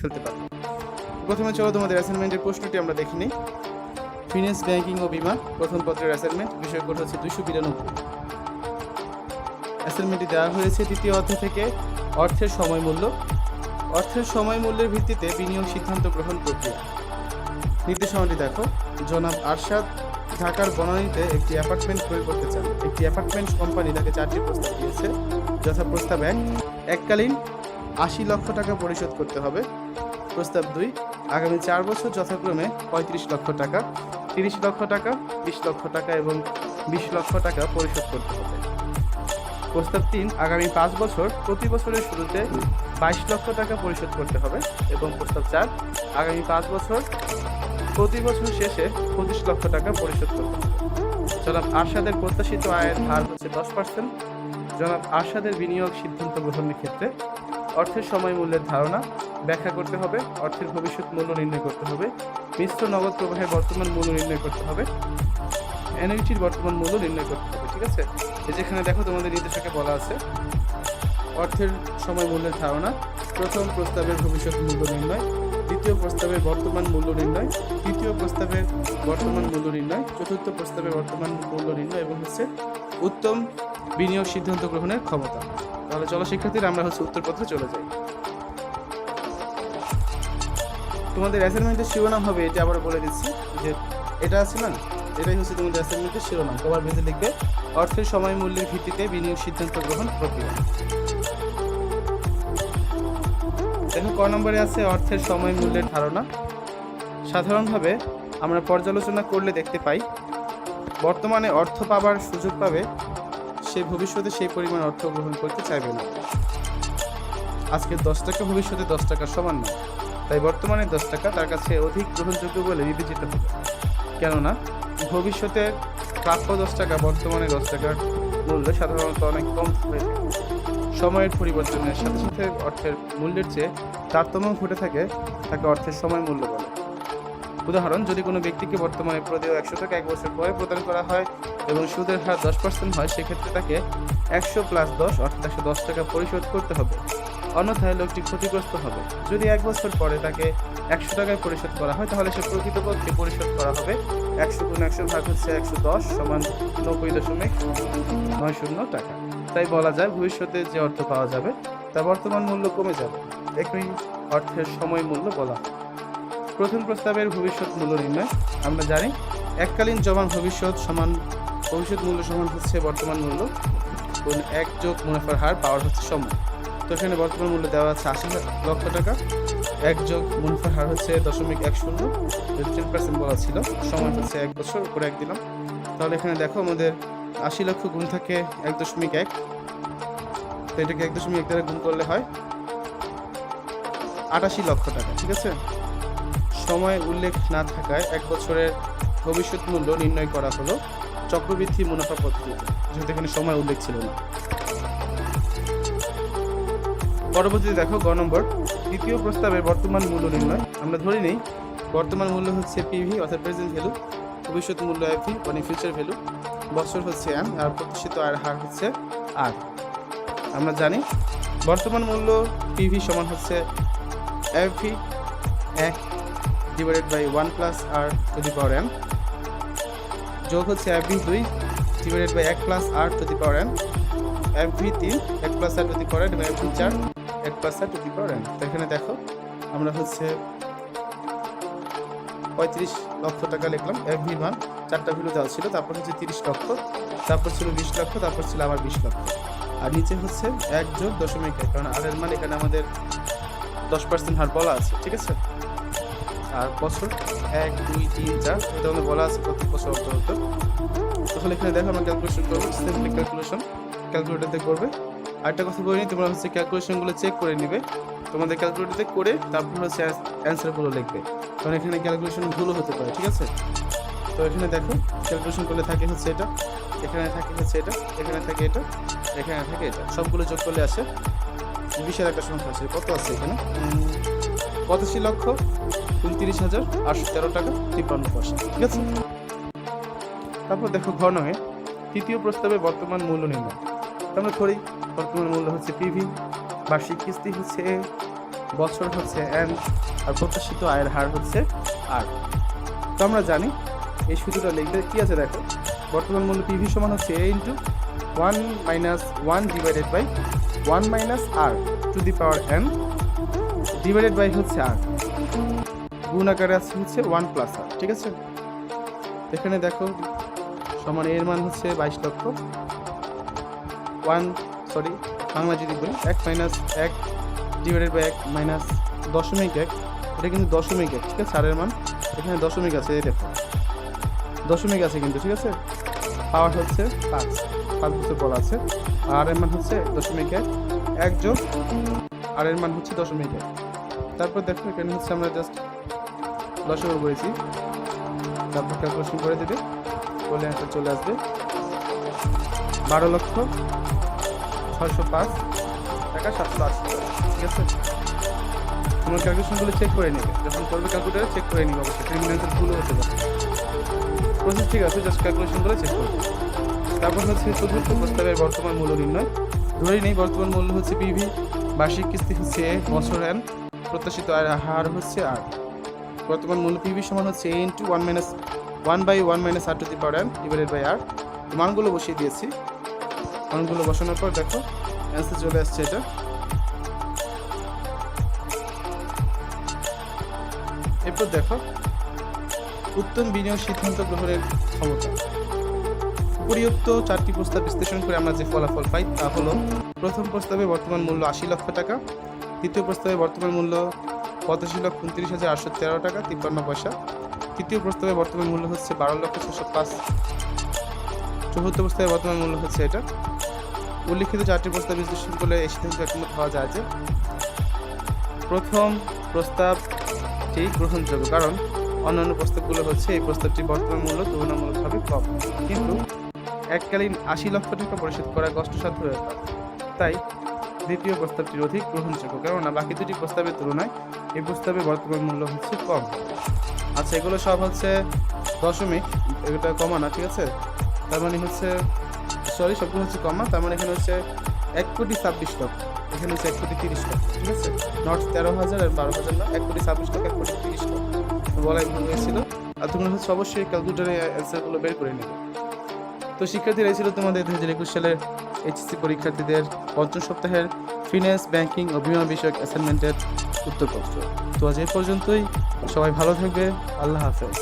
ফেলতে পারবে। প্রথমে চলো তোমাদের অ্যাসাইনমেন্টের প্রশ্নটি আমরা দেখে নিই। ফিন্যান্স, ব্যাংকিং ও বিমা প্রথম পত্রের অ্যাসাইনমেন্ট, বিষয় কোড হচ্ছে 292। অ্যাসাইনমেন্টটি দেওয়া হয়েছে তৃতীয় অধ্যায় থেকে অর্থের সময় মূল্য। অর্থের সময় মূল্যের ভিত্তিতে বিনিয়োগ সিদ্ধান্ত গ্রহণ প্রক্রিয়া। নির্দেশনাটি দেখো। জনাব আরশাদ ঢাকার বনানীতে একটি অ্যাপার্টমেন্ট ক্রয় করতে চান। একটি অ্যাপার্টমেন্ট কোম্পানি তাকে 4টি প্রস্তাব দিয়েছে। যথা প্রস্তাব 1, এককালীন 80 লক্ষ টাকা পরিশোধ করতে হবে। প্রস্তাব 2, আগামী 4 বছর যথাক্রমে 35 লক্ষ টাকা, 30 লক্ষ টাকা, 20 লক্ষ টাকা এবং 20 লক্ষ টাকা পরিশোধ করতে হবে। প্রস্তাব 3, আগামী 5 বছর প্রতি বছরের শুরুতে 22 লক্ষ টাকা পরিশোধ করতে হবে। এবং প্রস্তাব 4, আগামী 5 বছর প্রতি বছর শেষে 25 লক্ষ টাকা পরিশোধ করতে হবে। জনাব আরশাদের প্রত্যাশিত আয়ের হার হচ্ছে 10%। জনাব আরশাদের বিনিয়োগ সিদ্ধান্ত গ্রহণের ক্ষেত্রে অর্থের সময় মূল্যের ধারণা ব্যাখ্যা করতে হবে, অর্থের ভবিষ্যৎ মূল্য নির্ণয় করতে হবে, মিশ্র নগদ প্রবাহের বর্তমান মূল্য নির্ণয় করতে হবে, অ্যানুইটির বর্তমান মূল্য নির্ণয় করতে হবে। ঠিক আছে, এই যেখানে দেখো তোমাদের নির্দেশকে বলা আছে অর্থের সময় মূল্যের ধারণা, প্রথম প্রস্তাবের ভবিষ্যৎ মূল্য নির্ণয়, দ্বিতীয় প্রস্তাবের বর্তমান মূল্য নির্ণয়, তৃতীয় প্রস্তাবের বর্তমান মূল্য নির্ণয়, চতুর্থ প্রস্তাবের বর্তমান মূল্য নির্ণয় এবং হচ্ছে উত্তম বিনিয়োগ সিদ্ধান্ত গ্রহণের ক্ষমতা। তাহলে চলো শিক্ষার্থীরা আমরা উত্তরপত্রে চলে যাই। তোমাদের অ্যাসাইনমেন্টের শিরোনাম হবে, এটা আবার বলে দিচ্ছি যে এটা আছে না, এটাই হচ্ছে তোমাদের অ্যাসাইনমেন্টের শিরোনাম। কভার পেজে লিখবে অর্থের সময় মূল্যের ভিত্তিতে বিনিয়োগ সিদ্ধান্ত গ্রহণ প্রক্রিয়া। দেখো ক নম্বরে আছে অর্থের সময় মূল্যের ধারণা। সাধারণভাবে আমরা পর্যালোচনা করলে দেখতে পাই বর্তমানে অর্থ পাবার সুযোগ পাবে সে ভবিষ্যতে সেই পরিমাণ অর্থ গ্রহণ করতে চাইবে না। আজকে 10 টাকা ভবিষ্যতে 10 টাকার সমান নয়, তাই বর্তমানে 10 টাকা তার কাছে অধিক গ্রহণযোগ্য বলে বিবেচিত হবে। কেননা ভবিষ্যতে প্রাপ্য 10 টাকা বর্তমানে 10 টাকার মূল্য সাধারণত অনেক কম হয়ে থাকে। সময়ের পরিবর্তনের সাথে সাথে অর্থের মূল্যের চেয়ে তারতম্য ঘটে থাকে, তাকে অর্থের সময় মূল্য বলে। উদাহরণ, যদি কোনো ব্যক্তিকে বর্তমানে প্রদেয় 100 টাকা 1 বছর পরে প্রদান করা হয় এবং সুদের হার 10% হয়, সেক্ষেত্রে তাকে 100 + 10 অর্থাৎ 110 টাকা পরিশোধ করতে হবে। অন্যথায় লোকটি ক্ষতিগ্রস্ত হবে। যদি 1 বছর পরে তাকে 100 টাকায় পরিশোধ করা হয়, তাহলে সে প্রকৃতপক্ষে পরিশোধ করা হবে 100 × 100 ভাগ হচ্ছে 110 সমান 90.90 টাকা। তাই বলা যায় ভবিষ্যতে যে অর্থ পাওয়া যাবে তা বর্তমান মূল্য কমে যাবে। একই অর্থের সময় মূল্য বলা হয়। প্রথম প্রস্তাবের ভবিষ্যৎ মূল্য নির্ণয়। আমরা জানি এককালীন জমা ভবিষ্যৎ মূল্য সমান হচ্ছে বর্তমান মূল্য গুণ 1 যোগ মুনাফার হার পাওয়ার হচ্ছে সময়। তো এখানে বর্তমান মূল্য দেওয়া আছে 80 লক্ষ টাকা, 1 যোগ মুনাফার হার হচ্ছে 0.10, 10% বলা ছিল, সময় হচ্ছে 1 বছর, উপরে 1 দিলাম। তাহলে এখানে দেখো আমাদের 80 লক্ষ গুণ থাকে 1.1, তো এটাকে 1.1 দ্বারা গুণ করলে হয় 88 লক্ষ টাকা। ঠিক আছে, সময় উল্লেখ না থাকায় 1 বছরের ভবিষ্যৎ মূল্য নির্ণয় করা হলো চক্রবৃদ্ধি মুনাফা পদ্ধতিতে, যেহেতু এখানে সময় উল্লেখ ছিল না। পরবর্তীতে দেখো গ নম্বর, দ্বিতীয় প্রস্তাবের বর্তমান মূল্য নির্ণয়। আমরা ধরে নিই বর্তমান মূল্য হচ্ছে পিভি অর্থাৎ প্রেজেন্ট ভ্যালু, ভবিষ্যৎ মূল্য এফভি মানে ফিউচার ভ্যালু, বছর হচ্ছে এম আর প্রত্যাশিত আয়ের হার হচ্ছে আর। আমরা জানি বর্তমান মূল্য পিভি সমান হচ্ছে FV 1 / 1 + r two the power n যোগ হচ্ছে FV 2 / 1 + r two the power n, FV 3 1 + r two the power n এবং FV 4 1 + r two the power n। তো এখানে দেখো আমরা হচ্ছে 35 লক্ষ টাকা লিখলাম। এফভি মান 4টা ভ্যালু দেওয়া ছিল, তারপর হচ্ছে 30 লক্ষ, তারপর ছিল 20 লক্ষ, তারপর ছিল আবার 20 লক্ষ, আর নিচে হচ্ছে 1 যোগ 0.1, কারণ আর এর মান এখানে আমাদের 10% হার বলা আছে। ঠিক আছে, আর বছর 1 2 3 4 এটা আমাদের বলা আছে প্রত্যেক বছর অন্তত। তাহলে এখানে দেখো আমরা ক্যালকুলেশন করবো, সিম্পলি ক্যালকুলেটরতে করবে। আরেকটা কথা বলে নিই, তোমরা হচ্ছে ক্যালকুলেশনগুলো চেক করে নিবে, তোমাদের ক্যালকুলেটরতে করে তারপর হচ্ছে অ্যান্সারগুলো লিখবে, কারণ এখানে ক্যালকুলেশন ভুলও হতে পারে। ঠিক আছে, তো এখানে দেখো ক্যালকুলেশন করলে থাকে হচ্ছে এটা, এখানে থাকে হচ্ছে এটা, এখানে থাকে এটা, এখানে থাকে এটা, সবগুলো যোগ করলে আসে বিশাল একটা সংখ্যা আছে। কত আছে এখানে? 85,29,813 টাকা 53 পয়সা। ঠিক আছে, তারপর দেখো ঘ নয়ে তৃতীয় প্রস্তাবে বর্তমান মূল্য নির্ণয়। আমরা ধরি বর্তমান মূল্য হচ্ছে পিভি, বার্ষিক কিস্তি হচ্ছে বছর হচ্ছে এন, আর প্রত্যাশিত আয়ের হার হচ্ছে আর। তো আমরা জানি এই সূত্রটা লিখতে কি আছে দেখো, বর্তমান মূল্য পিভি সমান হচ্ছে A into 1 minus 1 divided by 1 minus R to the power N divided by হচ্ছে আর, গুণ আকারে আছে হচ্ছে 1 প্লাস আর। ঠিক আছে, এখানে দেখো সমান এর মান হচ্ছে 22 লক্ষ, বাংলা যদি বলি 1 মাইনাস 1 ডিভাইডেড বাই 1 মাইনাস দশমিক 1, এটা কিন্তু দশমিক 1। ঠিক আছে, আর এর মান এখানে দশমিক আছে, এই দেখো দশমিক আছে কিন্তু। ঠিক আছে, পাওয়ার হচ্ছে 5 বছর বলা আছে, আর এর মান হচ্ছে দশমিক 1 যোগ আর এর মান হচ্ছে দশমিক 1। তারপর দেখো এখানে হচ্ছে আমরা জাস্ট লসাগু করেছি, তারপর ক্যালকুলেশন করে দেবে, বলে অ্যান্সার চলে আসবে 12,605,780 টাকা। ঠিক আছে, তোমার ক্যালকুলেশনগুলো চেক করে নেবে, যখন করবে ক্যালকুলেটারে চেক করে নিবে, অবশ্যই ক্রিমিনাল ভুলও হতে পারে। প্রসেস ঠিক আছে, জাস্ট ক্যালকুলেশনগুলো চেক করবে। তারপর হচ্ছে চতুর্থ প্রস্তাবের বর্তমান মূল্য নির্ণয়। ধরেই নেই বর্তমান মূল্য হচ্ছে পিভি, বার্ষিক কিস্তি হচ্ছে এ, বছর এন, প্রত্যাশিত আয়ের হার হচ্ছে আর। বর্তমান মূল্য পিভি সমান হচ্ছে A into 1 by 1 minus R to the power N divided by R. মানগুলো বসিয়ে দিয়েছি, মানগুলো বসানোর পর দেখো অ্যান্সার চলে আসছে এটা। এরপর দেখো উত্তম বিনিয়োগ সিদ্ধান্ত গ্রহণের ক্ষমতা। উপরিউক্ত 4টি প্রস্তাব বিশ্লেষণ করে আমরা যে ফলাফল পাই তা হলো, প্রথম প্রস্তাবে বর্তমান মূল্য 80 লক্ষ টাকা, দ্বিতীয় প্রস্তাবে বর্তমান মূল্য 85,29,813 টাকা 53 পয়সা, তৃতীয় প্রস্তাবে বর্তমান মূল্য হচ্ছে 12,605, চতুর্থ প্রস্তাবে বর্তমান মূল্য হচ্ছে এটা। উল্লিখিত 4টি প্রস্তাব বিশ্লেষণ করলে এই সিদ্ধান্ত একমত হওয়া যায় যে প্রথম প্রস্তাবটি গ্রহণযোগ্য, কারণ অন্যান্য প্রস্তাবগুলো হচ্ছে এই প্রস্তাবটি বর্তমান মূল্য তুলনামূলকভাবে কম, কিন্তু এককালীন 80 লক্ষ টাকা পরিশোধ করা কষ্টসাধ্য ব্যাপার। তাই দ্বিতীয় প্রস্তাবটির অধিক গ্রহণযোগ্য, কেননা বাকি দুটি প্রস্তাবের তুলনায় এই প্রস্তাবে বর্তমান মূল্য হচ্ছে কম। আচ্ছা, এগুলো সব হচ্ছে দশমিক, এটা কমা না। ঠিক আছে, তার মানে হচ্ছে সবগুলো হচ্ছে কমা, তার মানে এখানে হচ্ছে 1,26,00,000 লক্ষ, এখানে হচ্ছে 1,30,00,000 লক্ষ। ঠিক আছে, নট 13,000 আর 12,000 না, 1,26,00,000 লক্ষ 1,30,00,000 লক্ষ বলাই ভুল হয়েছিল। আর তোমরা হচ্ছে অবশ্যই ক্যালকুলেটারে অ্যান্সারগুলো বের করে নেবে। তো শিক্ষার্থীরা, এই ছিল তোমাদের 2021 সালের এইচএসসি পরীক্ষার্থীদের পঞ্চম সপ্তাহের ফিন্যান্স, ব্যাংকিং ও বীমা বিষয়ক অ্যাসাইনমেন্টের উত্তরপত্র। তো আজ এই পর্যন্তই, সবাই ভালো থাকবে, আল্লাহ হাফেজ।